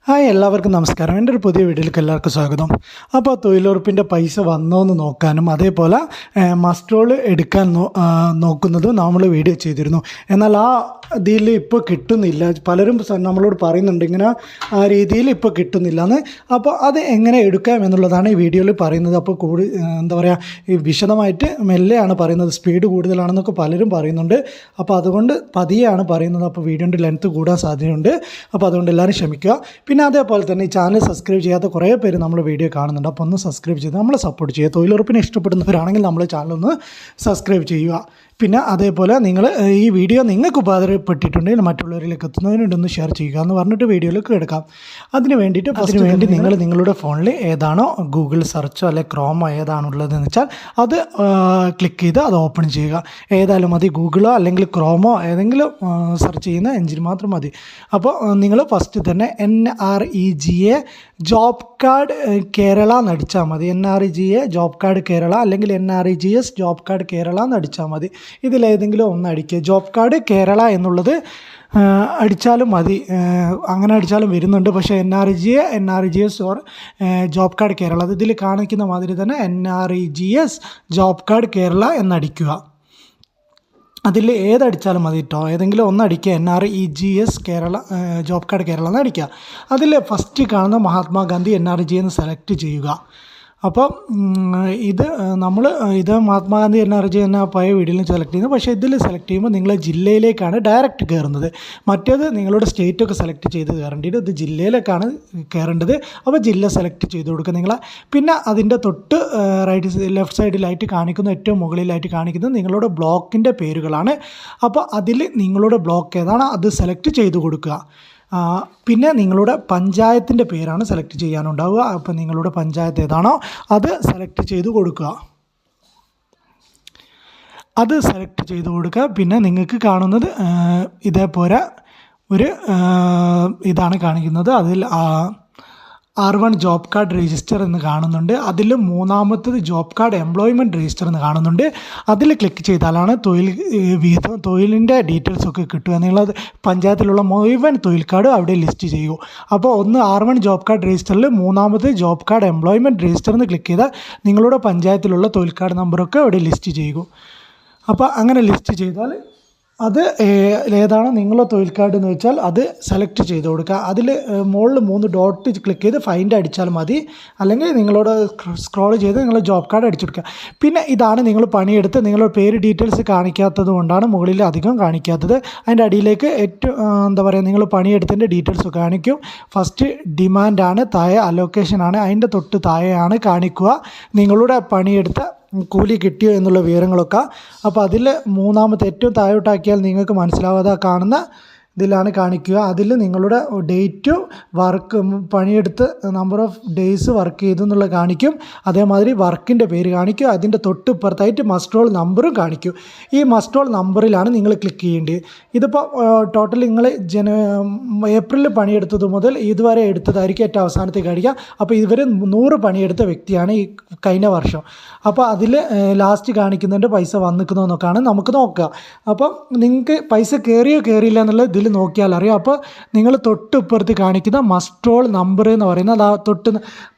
Hi എല്ലാവർക്കും നമസ്കാരം. എൻ്റെ ഒരു പുതിയ വീഡിയോയിലേക്ക് എല്ലാവർക്കും സ്വാഗതം. അപ്പോൾ തൊഴിലുറപ്പിൻ്റെ പൈസ വന്നോ എന്ന് നോക്കാനും അതേപോലെ മസ്റ്റ്രോൾ എടുക്കാൻ നോക്കുന്നത് നമ്മൾ വീഡിയോ ചെയ്തിരുന്നു. എന്നാൽ ആ ഇതിൽ ഇപ്പോൾ കിട്ടുന്നില്ല. പലരും നമ്മളോട് പറയുന്നുണ്ട് ഇങ്ങനെ ആ രീതിയിൽ ഇപ്പോൾ കിട്ടുന്നില്ല എന്ന്. അപ്പോൾ അത് എങ്ങനെ എടുക്കാം എന്നുള്ളതാണ് ഈ വീഡിയോയിൽ പറയുന്നത്. അപ്പോൾ എന്താ പറയുക, ഈ വിശദമായിട്ട് മെല്ലെയാണ് പറയുന്നത്, സ്പീഡ് കൂടുതലാണെന്നൊക്കെ പലരും പറയുന്നുണ്ട്. അപ്പോൾ അതുകൊണ്ട് പതിയെയാണ് പറയുന്നത്. അപ്പോൾ വീഡിയോൻ്റെ ലെങ്ത്ത് കൂടാൻ സാധ്യതയുണ്ട്. അപ്പോൾ അതുകൊണ്ട് എല്ലാവരും ക്ഷമിക്കുക. പിന്നെ അതേപോലെ തന്നെ ഈ ചാനൽ സബ്സ്ക്രൈബ് ചെയ്യാത്ത കുറേ പേര് നമ്മൾ വീഡിയോ കാണുന്നുണ്ട്. അപ്പോൾ ഒന്ന് സബ്സ്ക്രൈബ് ചെയ്ത് നമ്മളെ സപ്പോർട്ട് ചെയ്യുക. തൊഴിലുറപ്പിനെ ഇഷ്ടപ്പെടുന്നവരാണെങ്കിൽ നമ്മൾ ചാനലൊന്ന് സബ്സ്ക്രൈബ് ചെയ്യുക. പിന്നെ അതേപോലെ നിങ്ങൾ ഈ വീഡിയോ നിങ്ങൾക്ക് ഉപകാരപ്പെട്ടിട്ടുണ്ടെങ്കിൽ മറ്റുള്ളവരിലേക്ക് എത്തുന്നതിനൊന്ന് ഷെയർ ചെയ്യുക എന്ന് പറഞ്ഞിട്ട് വീഡിയോയിലേക്ക് എടുക്കാം. അതിന് വേണ്ടി നിങ്ങൾ നിങ്ങളുടെ ഫോണിൽ ഏതാണോ ഗൂഗിൾ സെർച്ചോ അല്ലെങ്കിൽ ക്രോമോ ഏതാണുള്ളതെന്ന് വെച്ചാൽ അത് ക്ലിക്ക് ചെയ്ത് അത് ഓപ്പൺ ചെയ്യുക. ഏതായാലും മതി, ഗൂഗിളോ അല്ലെങ്കിൽ ക്രോമോ ഏതെങ്കിലും സെർച്ച് ചെയ്യുന്ന എഞ്ചിൻ മാത്രം മതി. അപ്പോൾ നിങ്ങൾ ഫസ്റ്റ് തന്നെ NREGA ജോബ് കാർഡ് കേരള എന്നടിച്ചാൽ മതി. NREGA ജോബ് കാർഡ് കേരള അല്ലെങ്കിൽ NREGS ജോബ് കാർഡ് കേരള എന്നടിച്ചാൽ മതി. ഇതിലേതെങ്കിലും ഒന്ന് അടിക്കുക. ജോബ് കാർഡ് കേരള എന്നുള്ളത് അടിച്ചാലും മതി, അങ്ങനെ അടിച്ചാലും വരുന്നുണ്ട്. പക്ഷേ NREGS or job card Kerala ഇതിൽ കാണിക്കുന്ന മാതിരി തന്നെ NREGS ജോബ് കാർഡ് കേരള എന്നടിക്കുക. അതിൽ ഏതടിച്ചാലും മതി കേട്ടോ, ഏതെങ്കിലും ഒന്ന് അടിക്കുക. NREGS Kerala job card Kerala എന്ന് അടിക്കുക. അതിൽ ഫസ്റ്റ് കാണുന്ന മഹാത്മാഗാന്ധി NREGA എന്ന് സെലക്ട് ചെയ്യുക. അപ്പോൾ ഇത് മഹാത്മാഗാന്ധി NREGA എന്ന പഴയ വീഡിയോയിൽ സെലക്ട് ചെയ്യുന്നത്. പക്ഷേ ഇതിൽ സെലക്ട് ചെയ്യുമ്പോൾ നിങ്ങൾ ജില്ലയിലേക്കാണ് ഡയറക്റ്റ് കയറുന്നത്. മറ്റേത് നിങ്ങളുടെ സ്റ്റേറ്റൊക്കെ സെലക്ട് ചെയ്ത് കയറേണ്ടത്, ഇത് ജില്ലയിലേക്കാണ് കയറേണ്ടത്. അപ്പോൾ ജില്ല സെലക്ട് ചെയ്ത് കൊടുക്കുക നിങ്ങൾ. പിന്നെ അതിൻ്റെ തൊട്ട് ലെഫ്റ്റ് സൈഡിലായിട്ട് കാണിക്കുന്ന ഏറ്റവും മുകളിലായിട്ട് കാണിക്കുന്നത് നിങ്ങളുടെ ബ്ലോക്കിൻ്റെ പേരുകളാണ്. അപ്പോൾ അതിൽ നിങ്ങളുടെ ബ്ലോക്ക് ഏതാണോ അത് സെലക്ട് ചെയ്ത് കൊടുക്കുക. പിന്നെ നിങ്ങളുടെ പഞ്ചായത്തിൻ്റെ പേരാണ് സെലക്ട് ചെയ്യാനുണ്ടാവുക. അപ്പോൾ നിങ്ങളുടെ പഞ്ചായത്ത് ഏതാണോ അത് സെലക്ട് ചെയ്ത് കൊടുക്കുക. അത് സെലക്ട് ചെയ്ത് കൊടുക്കുക. പിന്നെ നിങ്ങൾക്ക് കാണുന്നത് ഇതേപോലെ ഒരു ഇതാണ് കാണിക്കുന്നത്. അതിൽ R1 ജോബ് കാർഡ് രജിസ്റ്റർ എന്ന് കാണുന്നുണ്ട്. അതിൽ മൂന്നാമത്തത് ജോബ് കാർഡ് എംപ്ലോയ്മെൻറ്റ് രജിസ്റ്റർ എന്ന് കാണുന്നുണ്ട്. അതിൽ ക്ലിക്ക് ചെയ്താലാണ് തൊഴിലിൻ്റെ ഡീറ്റെയിൽസൊക്കെ കിട്ടുക. നിങ്ങളത് പഞ്ചായത്തിലുള്ള മുഴുവൻ തൊഴിൽ കാർഡ് അവിടെ ലിസ്റ്റ് ചെയ്യൂ. അപ്പോൾ ഒന്ന് R1 ജോബ് കാർഡ് രജിസ്റ്ററിൽ മൂന്നാമത് ജോബ് കാർഡ് എംപ്ലോയ്മെൻറ്റ് രജിസ്റ്റർ എന്ന് ക്ലിക്ക് ചെയ്താൽ നിങ്ങളുടെ പഞ്ചായത്തിലുള്ള തൊഴിൽ കാർഡ് നമ്പറൊക്കെ അവിടെ ലിസ്റ്റ് ചെയ്യൂ. അപ്പോൾ അങ്ങനെ ലിസ്റ്റ് ചെയ്താൽ അത് ഏതാണോ നിങ്ങളുടെ തൊഴിൽ കാർഡ് എന്ന് വെച്ചാൽ അത് സെലക്ട് ചെയ്ത് കൊടുക്കുക. അതിൽ മുകളിൽ 3 ഡോട്ട് ക്ലിക്ക് ചെയ്ത് ഫൈൻഡ് അടിച്ചാൽ മതി. അല്ലെങ്കിൽ നിങ്ങളോട് സ്ക്രോൾ ചെയ്ത് നിങ്ങൾ ജോബ് കാർഡ് അടിച്ചു കൊടുക്കുക. പിന്നെ ഇതാണ് നിങ്ങൾ പണിയെടുത്ത് നിങ്ങളുടെ പേര് ഡീറ്റെയിൽസ് കാണിക്കാത്തത് കൊണ്ടാണ് മുകളിൽ അധികം കാണിക്കാത്തത്. അതിൻ്റെ അടിയിലേക്ക് ഏറ്റവും എന്താ പറയുക, നിങ്ങൾ പണിയെടുത്തതിൻ്റെ ഡീറ്റെയിൽസ് കാണിക്കും. ഫസ്റ്റ് ഡിമാൻഡാണ്, താഴെ അലോക്കേഷനാണ്, അതിൻ്റെ തൊട്ട് താഴെയാണ് കാണിക്കുക നിങ്ങളുടെ പണിയെടുത്ത കൂലി കിട്ടിയോ എന്നുള്ള വിവരങ്ങളൊക്കെ. അപ്പോൾ അതിൽ മൂന്നാമത്തെ ഏറ്റവും താഴോട്ടാക്കിയാൽ നിങ്ങൾക്ക് മനസ്സിലാവാതെ കാണുന്ന ഇതിലാണ് കാണിക്കുക. അതിൽ നിങ്ങളുടെ ഡേറ്റ്, വർക്ക്, പണിയെടുത്ത് നമ്പർ ഓഫ് ഡേയ്സ് വർക്ക് ചെയ്തു എന്നുള്ള കാണിക്കും. അതേമാതിരി വർക്കിൻ്റെ പേര് കാണിക്കും. അതിൻ്റെ തൊട്ട് ഇപ്പുറത്തായിട്ട് മസ്റ്റ്രോൾ നമ്പറും കാണിക്കും. ഈ മസ്റ്റ്രോൾ നമ്പറിലാണ് നിങ്ങൾ ക്ലിക്ക് ചെയ്യേണ്ടത്. ഇതിപ്പോൾ ടോട്ടൽ നിങ്ങൾ ഏപ്രിലിൽ പണിയെടുത്തത് മുതൽ ഇതുവരെ എടുത്തതായിരിക്കും ഏറ്റവും അവസാനത്തേക്ക് കാണിക്കുക. അപ്പോൾ ഇവർ 100 പണിയെടുത്ത വ്യക്തിയാണ് ഈ കഴിഞ്ഞ വർഷം. അപ്പോൾ അതിൽ ലാസ്റ്റ് കാണിക്കുന്നുണ്ട് പൈസ വന്നിക്കുന്നതെന്നൊക്കെയാണ് നമുക്ക് നോക്കുക. അപ്പം നിങ്ങൾക്ക് പൈസ കയറിയോ കയറിയില്ല എന്നുള്ളത് നോക്കിയാൽ അറിയാം. അപ്പോൾ നിങ്ങൾ തൊട്ട് ഇപ്പുറത്ത് കാണിക്കുന്ന മസ്റ്റ്രോൾ നമ്പർ എന്ന് പറയുന്നത് ആ തൊട്ട്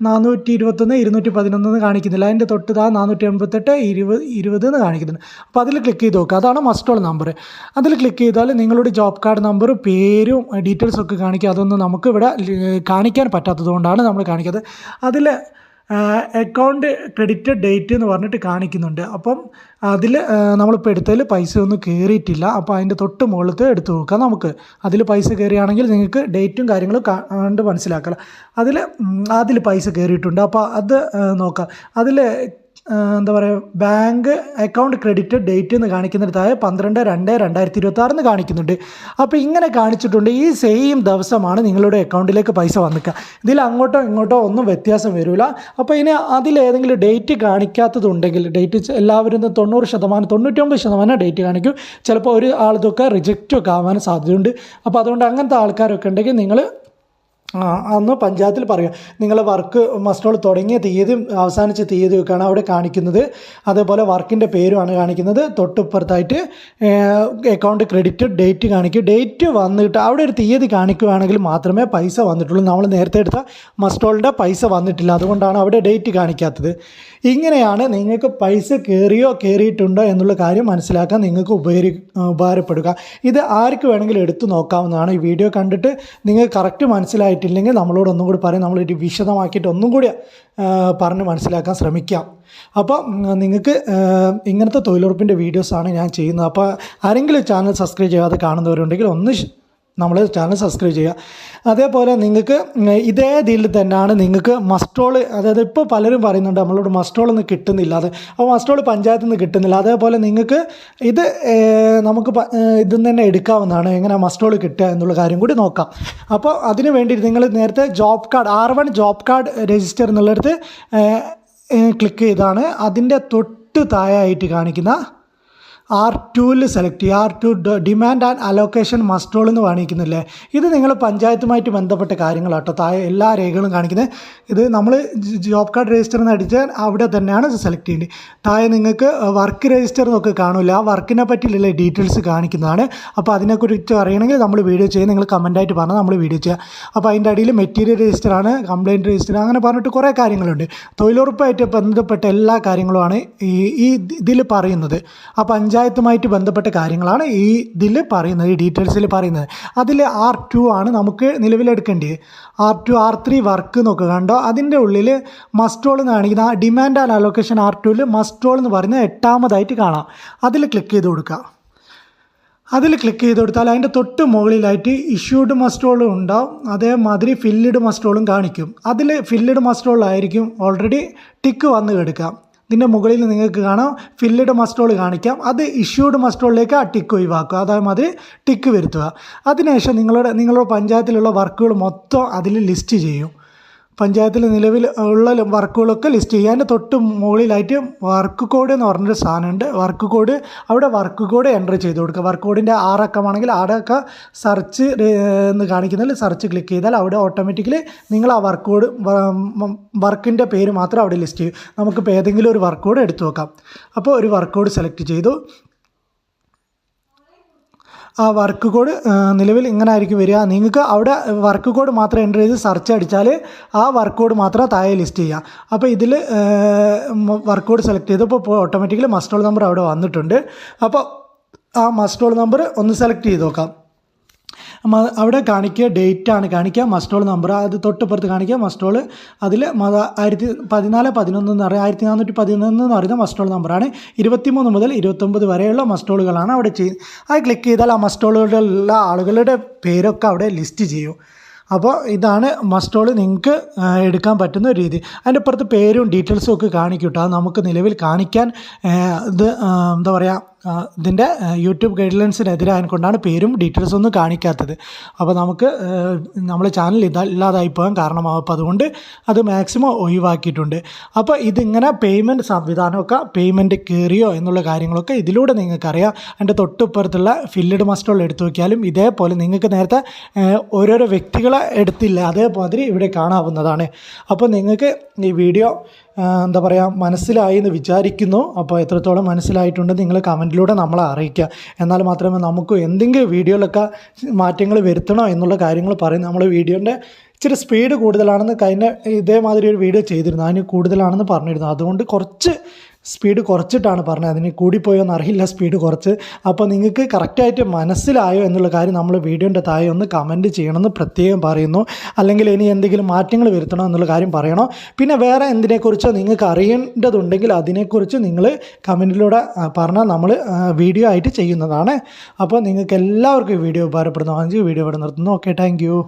421 211 കാണിക്കുന്നില്ല. അതിൻ്റെ തൊട്ട് 488 20 എന്ന് കാണിക്കുന്നുണ്ട്. അപ്പോൾ അതിൽ ക്ലിക്ക് ചെയ്ത് നോക്കുക. അതാണ് മസ്റ്റ്രോൾ നമ്പർ. അതിൽ ക്ലിക്ക് ചെയ്താൽ നിങ്ങളുടെ ജോബ് കാർഡ് നമ്പർ, പേരും ഡീറ്റെയിൽസൊക്കെ കാണിക്കുക. അതൊന്നും നമുക്ക് ഇവിടെ കാണിക്കാൻ പറ്റാത്തത് കൊണ്ടാണ് നമ്മൾ കാണിക്കുന്നത്. അതിൽ അക്കൗണ്ട് ക്രെഡിറ്റഡ് ഡേറ്റ് എന്ന് പറഞ്ഞിട്ട് കാണിക്കുന്നുണ്ട്. അപ്പം അതിൽ നമ്മളിപ്പോൾ എടുത്തതിൽ പൈസ ഒന്നും കയറിയിട്ടില്ല. അപ്പോൾ അതിൻ്റെ തൊട്ട് മുകളിലത്തെ എടുത്ത് നോക്കാം നമുക്ക്. അതിൽ പൈസ കയറിയാണെങ്കിൽ നിങ്ങൾക്ക് ഡേറ്റും കാര്യങ്ങളും കണ്ട് മനസ്സിലാക്കാം. അതിൽ പൈസ കയറിയിട്ടുണ്ട്. അപ്പോൾ അത് നോക്കാം. അതിൽ എന്താ പറയുക, ബാങ്ക് അക്കൗണ്ട് ക്രെഡിറ്റഡ് ഡേറ്റ് എന്ന് കാണിക്കുന്നിടത്തായ 12/2/2026 എന്ന് കാണിക്കുന്നുണ്ട്. അപ്പോൾ ഇങ്ങനെ കാണിച്ചിട്ടുണ്ട്. ഈ സെയിം ദിവസമാണ് നിങ്ങളുടെ അക്കൗണ്ടിലേക്ക് പൈസ വന്നിക്കുക. ഇതിൽ അങ്ങോട്ടോ ഇങ്ങോട്ടോ ഒന്നും വ്യത്യാസം വരില്ല. അപ്പോൾ ഇനി അതിലേതെങ്കിലും ഡേറ്റ് കാണിക്കാത്തതുണ്ടെങ്കിൽ, ഡേറ്റ് എല്ലാവരും 90%, 99% ഡേറ്റ് കാണിക്കും. ചിലപ്പോൾ ഒരു ആളതൊക്കെ റിജക്റ്റൊക്കെ ആവാൻ സാധ്യതയുണ്ട്. അപ്പോൾ അതുകൊണ്ട് അങ്ങനത്തെ ആൾക്കാരൊക്കെ ഉണ്ടെങ്കിൽ നിങ്ങൾ അന്ന് പഞ്ചായത്തിൽ പറയുക നിങ്ങളെ വർക്ക് മസ്റ്റോൾ തുടങ്ങിയ തീയതിയും അവസാനിച്ച തീയതിയൊക്കെയാണ് അവിടെ കാണിക്കുന്നത്. അതേപോലെ വർക്കിൻ്റെ പേരുമാണ് കാണിക്കുന്നത്. തൊട്ടിപ്പുറത്തായിട്ട് അക്കൗണ്ട് ക്രെഡിറ്റ് ഡേറ്റ് കാണിക്കും. ഡേറ്റ് വന്നിട്ട് അവിടെ ഒരു തീയതി കാണിക്കുകയാണെങ്കിൽ മാത്രമേ പൈസ വന്നിട്ടുള്ളൂ. നമ്മൾ നേരത്തെ എടുത്ത മസ്റ്റോളിൻ്റെ പൈസ വന്നിട്ടില്ല, അതുകൊണ്ടാണ് അവിടെ ഡേറ്റ് കാണിക്കാത്തത്. ഇങ്ങനെയാണ് നിങ്ങൾക്ക് പൈസ കയറിയിട്ടുണ്ടോ എന്നുള്ള കാര്യം മനസ്സിലാക്കാൻ നിങ്ങൾക്ക് ഉപകാരപ്പെടുക. ഇത് ആർക്ക് വേണമെങ്കിലും എടുത്തു നോക്കാവുന്നതാണ്. ഈ വീഡിയോ കണ്ടിട്ട് നിങ്ങൾക്ക് കറക്റ്റ് മനസ്സിലായിട്ടില്ലെങ്കിൽ നമ്മളോട് ഒന്നും കൂടി പറയും, നമ്മളൊരു വിശദമാക്കിയിട്ട് ഒന്നും കൂടി പറഞ്ഞ് മനസ്സിലാക്കാൻ ശ്രമിക്കാം. അപ്പോൾ നിങ്ങൾക്ക് ഇങ്ങനത്തെ തൊഴിലുറപ്പിൻ്റെ വീഡിയോസാണ് ഞാൻ ചെയ്യുന്നത്. അപ്പോൾ ആരെങ്കിലും ചാനൽ സബ്സ്ക്രൈബ് ചെയ്യാതെ കാണുന്നവരുണ്ടെങ്കിൽ ഒന്ന് നമ്മൾ ചാനൽ സബ്സ്ക്രൈബ് ചെയ്യുക. അതേപോലെ നിങ്ങൾക്ക് ഇതേ ഇതിൽ തന്നെയാണ് നിങ്ങൾക്ക് മസ്റ്റോൾ, അതായത് ഇപ്പോൾ പലരും പറയുന്നുണ്ട് നമ്മളോട് മസ്റ്റോളൊന്നും കിട്ടുന്നില്ല, അത് അപ്പോൾ മസ്റ്റോൾ പഞ്ചായത്തിൽ നിന്ന് കിട്ടുന്നില്ല. അതേപോലെ നിങ്ങൾക്ക് ഇത് നമുക്ക് ഇതിൽ നിന്ന് തന്നെ എടുക്കാവുന്നതാണ്. എങ്ങനെ മസ്റ്റോൾ കിട്ടുക എന്നുള്ള കാര്യം കൂടി നോക്കാം. അപ്പോൾ അതിന് വേണ്ടി നിങ്ങൾ നേരത്തെ job card R1 job card register എന്നുള്ളിടത്ത് ക്ലിക്ക് ചെയ്താണ് അതിൻ്റെ തൊട്ട് താഴെയായിട്ട് കാണിക്കുന്ന R2ൽ സെലക്ട് ചെയ്യുക. R2 ഡിമാൻഡ് ആൻഡ് അലോക്കേഷൻ മസ്റ്റോൾ എന്ന് കാണിക്കുന്നില്ലേ, ഇത് നിങ്ങൾ പഞ്ചായത്തുമായിട്ട് ബന്ധപ്പെട്ട കാര്യങ്ങളാട്ടോ. താഴെ എല്ലാ രേഖകളും കാണിക്കുന്നത്. ഇത് നമ്മൾ ജോബ് കാർഡ് രജിസ്റ്റർ എന്ന് അടിച്ചാൽ അവിടെ തന്നെയാണ് സെലക്ട് ചെയ്യേണ്ടത്. താഴെ നിങ്ങൾക്ക് വർക്ക് രജിസ്റ്റർ എന്നൊക്കെ കാണില്ല, ആ വർക്കിനെ പറ്റിയുള്ള ഡീറ്റെയിൽസ് കാണിക്കുന്നതാണ്. അപ്പോൾ അതിനെക്കുറിച്ച് അറിയണമെങ്കിൽ നമ്മൾ വീഡിയോ ചെയ്യുക, നിങ്ങൾ കമൻറ്റായിട്ട് പറഞ്ഞാൽ നമ്മൾ വീഡിയോ ചെയ്യുക. അപ്പോൾ അതിൻ്റെ അടിയിൽ മെറ്റീരിയൽ രജിസ്റ്ററാണ്, കംപ്ലയിൻറ്റ് രജിസ്റ്റർ, അങ്ങനെ പറഞ്ഞിട്ട് കുറേ കാര്യങ്ങളുണ്ട്. തൊഴിലുറപ്പായിട്ട് ബന്ധപ്പെട്ട എല്ലാ കാര്യങ്ങളുമാണ് ഈ ഇതിൽ പറയുന്നത്. ആ പഞ്ചായത്തുമായിട്ട് ബന്ധപ്പെട്ട കാര്യങ്ങളാണ് ഈ ഇതിൽ പറയുന്നത്, ഈ ഡീറ്റെയിൽസിൽ പറയുന്നത്. അതിൽ R2 ആണ് നമുക്ക് നിലവിലെടുക്കേണ്ടത്. R2 R3 വർക്ക് എന്നൊക്കെ കണ്ടോ, അതിൻ്റെ ഉള്ളിൽ മസ്റ്റോൾ എന്ന് കാണിക്കുന്ന ആ ഡിമാൻഡ് ആൻഡ് അലോക്കേഷൻ R2ൽ മസ്റ്റോൾ എന്ന് പറയുന്നത് 8ാമതായിട്ട് കാണാം. അതിൽ ക്ലിക്ക് ചെയ്ത് കൊടുക്കുക. അതിൽ ക്ലിക്ക് ചെയ്ത് കൊടുത്താൽ അതിൻ്റെ തൊട്ട് മുകളിലായിട്ട് ഇഷ്യൂഡ് മസ്റ്റോളും ഉണ്ടാവും, അതേമാതിരി ഫില്ലിഡ് മസ്റ്റോളും കാണിക്കും. അതിൽ ഫില്ലിഡ് മസ്റ്റോളായിരിക്കും ഓൾറെഡി ടിക്ക് വന്ന് കിടക്കാം. ഇതിൻ്റെ മുകളിൽ നിങ്ങൾക്ക് കാണാം ഫില്ലിഡ് മസ്റ്റോൾ കാണിക്കാം. അത് ഇഷ്യൂഡ് മസ്റ്റോളിലേക്ക് ആ ടിക്ക് ഒഴിവാക്കുക, അതേമാതിരി ടിക്ക് വരുത്തുക. അതിനുശേഷം നിങ്ങളുടെ പഞ്ചായത്തിലുള്ള വർക്കുകൾ മൊത്തം അതിൽ ലിസ്റ്റ് ചെയ്യും. പഞ്ചായത്തിൽ നിലവിൽ ഉള്ള വർക്കുകളൊക്കെ ലിസ്റ്റ് ചെയ്യുക. അതിൻ്റെ തൊട്ട് മുകളിലായിട്ട് വർക്ക് കോഡ് എന്ന് പറഞ്ഞൊരു സാധനമുണ്ട്. വർക്ക് കോഡ്, അവിടെ വർക്ക് കോഡ് എൻ്റർ ചെയ്ത് കൊടുക്കുക. വർക്ക് കോഡിൻ്റെ 6 അക്കമാണെങ്കിൽ 6 അക്ക സെർച്ച് എന്ന് കാണിക്കുന്നതിൽ സെർച്ച് ക്ലിക്ക് ചെയ്താൽ അവിടെ ഓട്ടോമാറ്റിക്കലി നിങ്ങൾ ആ വർക്ക് കോഡ് വർക്കിൻ്റെ പേര് മാത്രം അവിടെ ലിസ്റ്റ് ചെയ്യും. നമുക്കിപ്പോൾ ഏതെങ്കിലും ഒരു വർക്ക് കോഡ് എടുത്തു നോക്കാം. അപ്പോൾ ഒരു വർക്ക് കോഡ് സെലക്ട് ചെയ്തു. ആ വർക്ക് കോഡ് നിലവിൽ ഇങ്ങനെ ആയിരിക്കും വരിക. നിങ്ങൾക്ക് അവിടെ വർക്ക് കോഡ് മാത്രം എൻ്റർ ചെയ്ത് സെർച്ച് അടിച്ചാൽ ആ വർക്ക് കോഡ് മാത്രം താഴെ ലിസ്റ്റ് ചെയ്യുക. അപ്പോൾ ഇതിൽ വർക്ക് കോഡ് സെലക്ട് ചെയ്തപ്പോൾ ഇപ്പോൾ ഓട്ടോമാറ്റിക്കലി മസ്റ്റോൾ നമ്പർ അവിടെ വന്നിട്ടുണ്ട്. അപ്പോൾ ആ മസ്റ്റോൾ നമ്പർ ഒന്ന് സെലക്ട് ചെയ്ത് നോക്കാം. അവിടെ കാണിക്കുക ഡേറ്റാണ് കാണിക്കുക, മസ്റ്റോൾ നമ്പർ അത് തൊട്ടിപ്പുറത്ത് കാണിക്കുക മസ്റ്റോൾ. അതിൽ 1411 എന്ന് പറയുക 1411 എന്ന് പറയുന്ന മസ്റ്റോൾ നമ്പറാണ്. 23 മുതൽ 29 വരെയുള്ള മസ്റ്റോളുകളാണ് അവിടെ അത് ക്ലിക്ക് ചെയ്താൽ ആ മസ്റ്റോളുകളിലുള്ള ആളുകളുടെ പേരൊക്കെ അവിടെ ലിസ്റ്റ് ചെയ്യും. അപ്പോൾ ഇതാണ് മസ്റ്റോൾ നിങ്ങൾക്ക് എടുക്കാൻ പറ്റുന്ന ഒരു രീതി. അതിൻ്റെ പുറത്ത് പേരും ഡീറ്റെയിൽസും ഒക്കെ കാണിക്കും കേട്ടോ. അത് നമുക്ക് നിലവിൽ കാണിക്കാൻ ഇത് എന്താ പറയുക, ഇതിൻ്റെ യൂട്യൂബ് ഗൈഡ് ലൈൻസിനെതിരായത് കൊണ്ടാണ് പേരും ഡീറ്റെയിൽസും ഒന്നും കാണിക്കാത്തത്. അപ്പോൾ നമുക്ക് നമ്മളെ ചാനൽ ഇല്ലാതായി പോകാൻ കാരണമാകും. അപ്പോൾ അതുകൊണ്ട് അത് മാക്സിമം ഒഴിവാക്കിയിട്ടുണ്ട്. അപ്പോൾ ഇതിങ്ങനെ പേയ്മെൻറ്റ് സംവിധാനമൊക്കെ പേയ്മെൻറ്റ് കയറിയോ എന്നുള്ള കാര്യങ്ങളൊക്കെ ഇതിലൂടെ നിങ്ങൾക്കറിയാം. അതിൻ്റെ തൊട്ടിപ്പുറത്തുള്ള ഫില്ലിഡ് മസ്റ്റോൾ എടുത്തു നോക്കിയാലും ഇതേപോലെ നിങ്ങൾക്ക് നേരത്തെ ഓരോരോ വ്യക്തികളെ എടുത്തില്ല അതേമാതിരി ഇവിടെ കാണാവുന്നതാണ്. അപ്പോൾ നിങ്ങൾക്ക് ഈ വീഡിയോ എന്താ പറയുക മനസ്സിലായി എന്ന് വിചാരിക്കുന്നു. അപ്പോൾ എത്രത്തോളം മനസ്സിലായിട്ടുണ്ടെന്ന് നിങ്ങൾ കമൻറ്റിലൂടെ നമ്മളെ അറിയിക്കുക. എന്നാൽ മാത്രമേ നമുക്ക് എന്തെങ്കിലും വീഡിയോയിലൊക്കെ മാറ്റങ്ങൾ വരുത്തണോ എന്നുള്ള കാര്യങ്ങൾ പറയും. നമ്മൾ വീഡിയോൻ്റെ ഇച്ചിരി സ്പീഡ് കൂടുതലാണെന്ന് കഴിഞ്ഞ ഇതേമാതിരി ഒരു വീഡിയോ ചെയ്തിരുന്നു, അതിന് കൂടുതലാണെന്ന് പറഞ്ഞിരുന്നു. അതുകൊണ്ട് കുറച്ച് സ്പീഡ് കുറച്ചിട്ടാണ് പറഞ്ഞത്. അതിന് കൂടിപ്പോയോ എന്നറിയില്ല സ്പീഡ് കുറച്ച്. അപ്പോൾ നിങ്ങൾക്ക് കറക്റ്റായിട്ട് മനസ്സിലായോ എന്നുള്ള കാര്യം നമ്മൾ വീഡിയോൻ്റെ താഴെ ഒന്ന് കമൻറ്റ് ചെയ്യണമെന്ന് പ്രത്യേകം പറയുന്നു. അല്ലെങ്കിൽ ഇനി എന്തെങ്കിലും മാറ്റങ്ങൾ വരുത്തണോ എന്നുള്ള കാര്യം പറയണോ. പിന്നെ വേറെ എന്തിനെക്കുറിച്ചോ നിങ്ങൾക്ക് അറിയേണ്ടതുണ്ടെങ്കിൽ അതിനെക്കുറിച്ച് നിങ്ങൾ കമൻറ്റിലൂടെ പറഞ്ഞാൽ നമ്മൾ വീഡിയോ ആയിട്ട് ചെയ്യുന്നതാണ്. അപ്പോൾ നിങ്ങൾക്ക് എല്ലാവർക്കും വീഡിയോ ഉപകാരപ്പെടുന്നതാണെങ്കിൽ വീഡിയോ ഇവിടെ നിർത്തുന്നു. Okay, thank you.